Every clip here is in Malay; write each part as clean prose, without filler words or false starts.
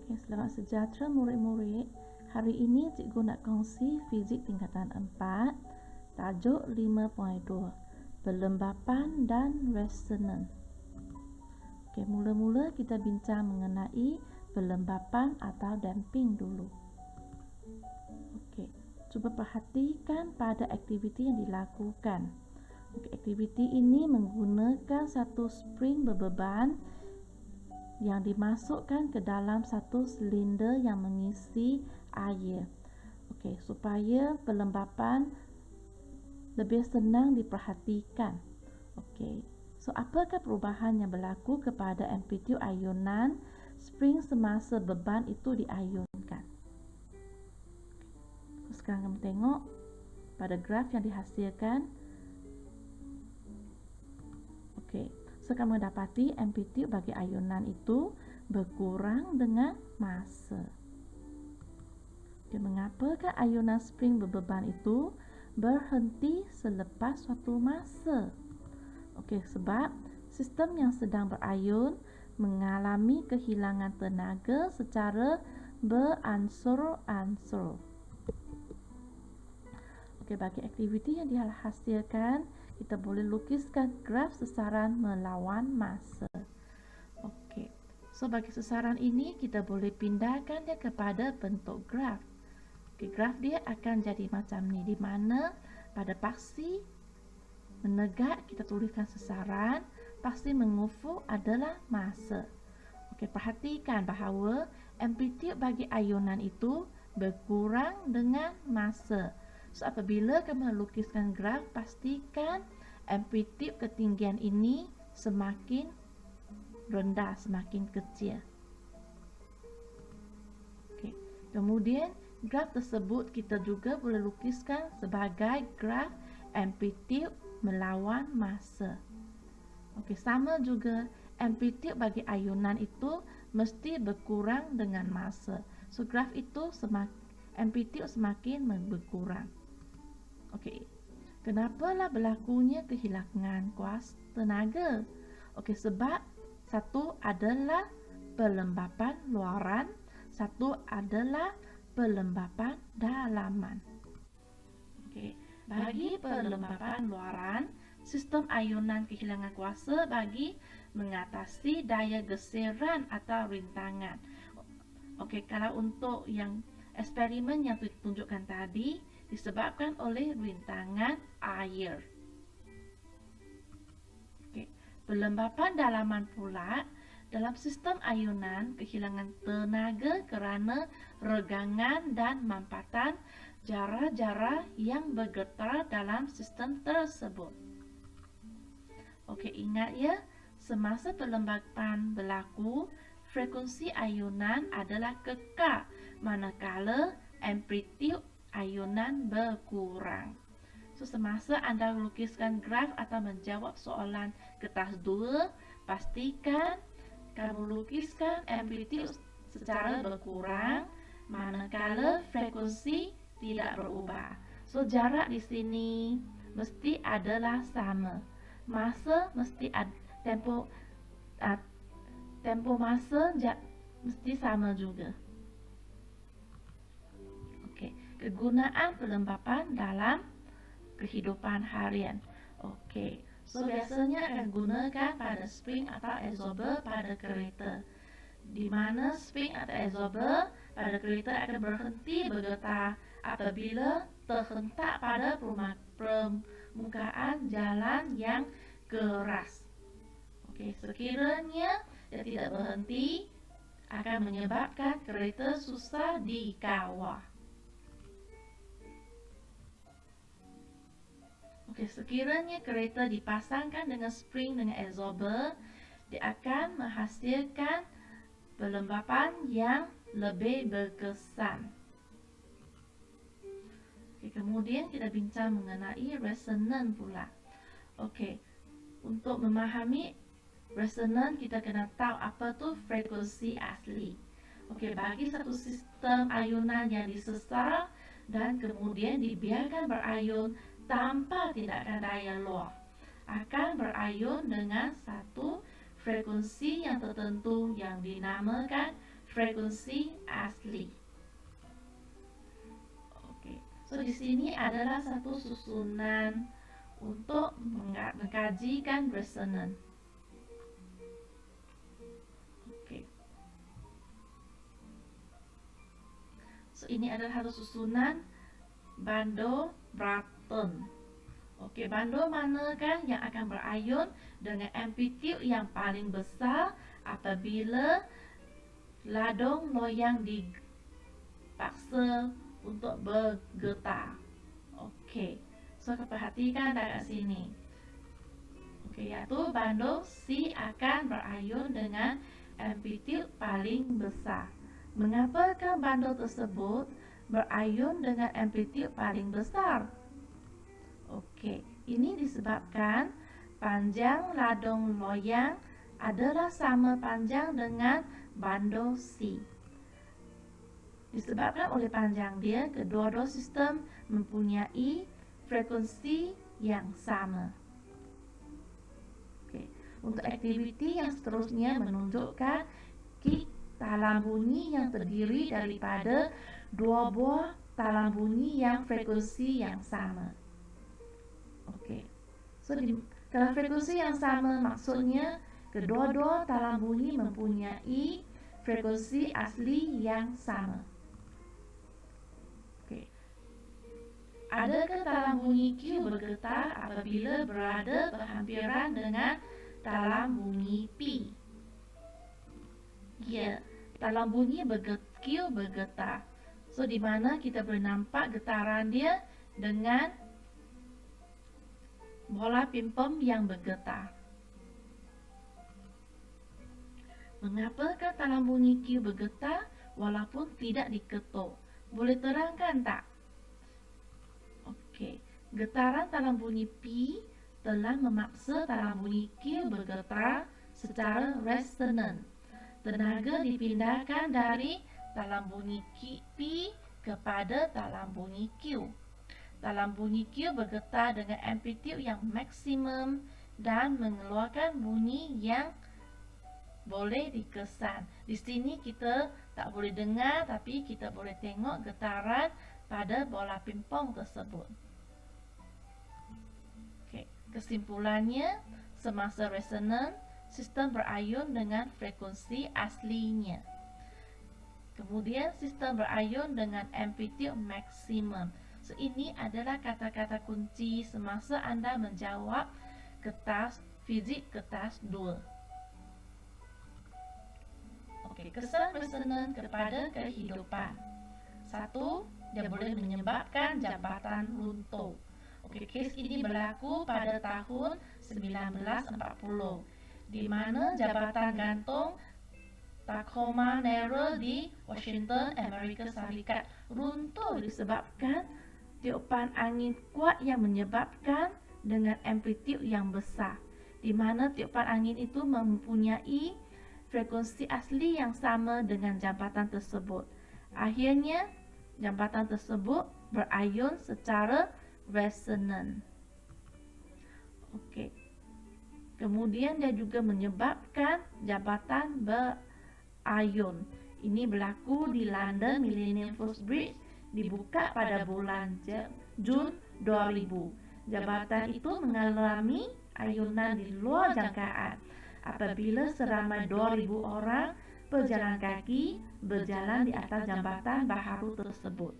Okay, selamat sejahtera murid-murid. Hari ini cikgu nak kongsi fizik tingkatan 4, tajuk 5.2, Pelembapan dan resonan. Okay, mula-mula kita bincang mengenai pelembapan atau damping dulu. Okay, cuba perhatikan pada aktiviti yang dilakukan. Okay, aktiviti ini menggunakan satu spring berbeban yang dimasukkan ke dalam satu silinder yang mengisi air. Okey, supaya pelembapan lebih senang diperhatikan. Okey. So, apakah perubahan yang berlaku kepada amplitude ayunan spring semasa beban itu diayunkan? So, sekarang kamu tengok pada graf yang dihasilkan. Okey. So, kamu dapati amplitude bagi ayunan itu berkurang dengan masa. Okay, mengapakah ayunan spring berbeban itu berhenti selepas suatu masa? Okey, sebab sistem yang sedang berayun mengalami kehilangan tenaga secara beransur-ansur. Okey, bagi aktiviti yang dihasilkan, kita boleh lukiskan graf sesaran melawan masa. Okey. So, bagi sesaran ini kita boleh pindahkan dia kepada bentuk graf. Okey, graf dia akan jadi macam ni, di mana pada paksi menegak kita tuliskan sesaran, paksi mengufuk adalah masa. Okey, perhatikan bahawa amplitude bagi ayunan itu berkurang dengan masa. So, apabila kamu lukiskan graf, pastikan amplitude ketinggian ini semakin rendah, semakin kecil. Okay. Kemudian, graf tersebut kita juga boleh lukiskan sebagai graf amplitude melawan masa. Okay, sama juga amplitude bagi ayunan itu mesti berkurang dengan masa. So, graf itu amplitude semakin berkurang. Okey, kenapalah berlakunya kehilangan kuasa tenaga? Okey, sebab satu adalah pelembapan luaran, satu adalah pelembapan dalaman. Okey, bagi pelembapan luaran, sistem ayunan kehilangan kuasa bagi mengatasi daya geseran atau rintangan. Okey, kalau untuk yang eksperimen yang ditunjukkan tadi, disebabkan oleh rintangan air. Okay. Pelembapan dalaman pula, dalam sistem ayunan kehilangan tenaga kerana regangan dan mampatan jarah-jarah yang bergetar dalam sistem tersebut. Okey, ingat ya, semasa pelembapan berlaku, frekuensi ayunan adalah kekal, manakala amplitude ayunan berkurang. So, semasa anda lukiskan graf atau menjawab soalan kertas 2, pastikan kamu lukiskan amplitude secara berkurang, manakala frekuensi tidak berubah. So, jarak di sini mesti adalah sama. Masa mesti tempo masa mesti sama juga. Kegunaan pelembapan dalam kehidupan harian. Okey, so biasanya akan gunakan pada spring atau absorber pada kereta, di mana spring atau absorber pada kereta akan berhenti bergetar apabila terhentak pada permukaan jalan yang keras. Okey, sekiranya dia tidak berhenti, akan menyebabkan kereta susah dikawal. Okay, sekiranya kereta dipasangkan dengan spring dengan absorber, dia akan menghasilkan pelembapan yang lebih berkesan. Okay, kemudian kita bincang mengenai resonan pula. Okay, untuk memahami resonan kita kena tahu apa tu frekuensi asli. Okay, bagi satu sistem ayunan yang disesar dan kemudian dibiarkan berayun tanpa tindakan daya luar, akan berayun dengan satu frekuensi yang tertentu yang dinamakan frekuensi asli. Oke, so di sini adalah satu susunan untuk mengkajikan resonan. Oke. So ini adalah satu susunan bando Barton. Oke, bando mana kan yang akan berayun dengan amplitude yang paling besar apabila ladung loyang dipaksa untuk bergetar. Oke, so perhatikan dekat sini. Oke, iaitu bando C akan berayun dengan amplitude paling besar. Mengapakah bando tersebut berayun dengan amplitude paling besar? Oke, ini disebabkan panjang ladung loyang adalah sama panjang dengan bando C. Disebabkan oleh panjang dia, kedua-dua sistem mempunyai frekuensi yang sama. Oke, untuk aktiviti yang seterusnya menunjukkan kick talam bunyi yang terdiri daripada dua buah talam bunyi yang frekuensi yang sama. Oke, so kalau frekuensi yang sama maksudnya kedua-dua talam bunyi mempunyai frekuensi asli yang sama. Oke, adakah talam bunyi Q bergetar apabila berada berhampiran dengan talam bunyi P? Ya, talam bunyi Q bergetar. So di mana kita boleh nampak getaran dia dengan bola pimpom yang bergetar. Mengapakah talam bunyi Q bergetar walaupun tidak diketuk? Boleh terangkan tak? Okey, getaran talam bunyi P telah memaksa talam bunyi Q bergetar secara resonan. Tenaga dipindahkan dari talam bunyi P kepada talam bunyi Q. Talam bunyi Q bergetar dengan amplitude yang maksimum dan mengeluarkan bunyi yang boleh dikesan. Di sini kita tak boleh dengar tapi kita boleh tengok getaran pada bola pimpong tersebut. Okay. Kesimpulannya, semasa resonan, sistem berayun dengan frekuensi aslinya. Kemudian sistem berayun dengan amplitude maksimum. So, ini adalah kata-kata kunci semasa anda menjawab kertas fizik kertas 2. Okey, kesan resonan kepada kehidupan. 1. Dia boleh menyebabkan jambatan runtuh. Okey, kes ini berlaku pada tahun 1940 di mana jambatan gantung Tacoma Narrows di Washington, Amerika Syarikat runtuh disebabkan tiupan angin kuat yang menyebabkan dengan amplitude yang besar, di mana tiupan angin itu mempunyai frekuensi asli yang sama dengan jambatan tersebut. Akhirnya, jambatan tersebut berayun secara resonan. Okey. Kemudian dia juga menyebabkan jambatan berayun. Ini berlaku di London Millennium Force Bridge, dibuka pada bulan Jun 2000. Jambatan itu mengalami ayunan di luar jangkaan apabila seramai 2,000 orang pejalan kaki berjalan di atas jambatan baharu tersebut.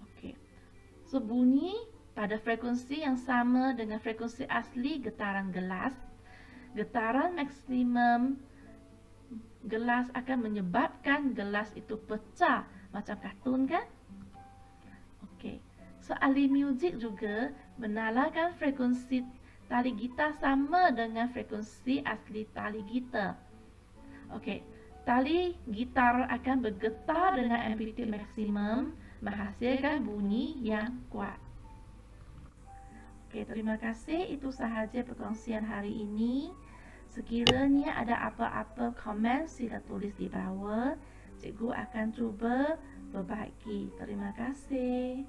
Okey. So, bunyi pada frekuensi yang sama dengan frekuensi asli getaran gelas. Getaran maksimum gelas akan menyebabkan gelas itu pecah macam kartun kan? Okey. So, ahli muzik juga menalarkan frekuensi tali gitar sama dengan frekuensi asli tali gitar. Okey. Tali gitar akan bergetar dengan amplitude maksimum menghasilkan bunyi yang kuat. Okey, terima kasih. Itu sahaja perkongsian hari ini. Sekiranya ada apa-apa komen, sila tulis di bawah. Cikgu akan cuba perbaiki. Terima kasih.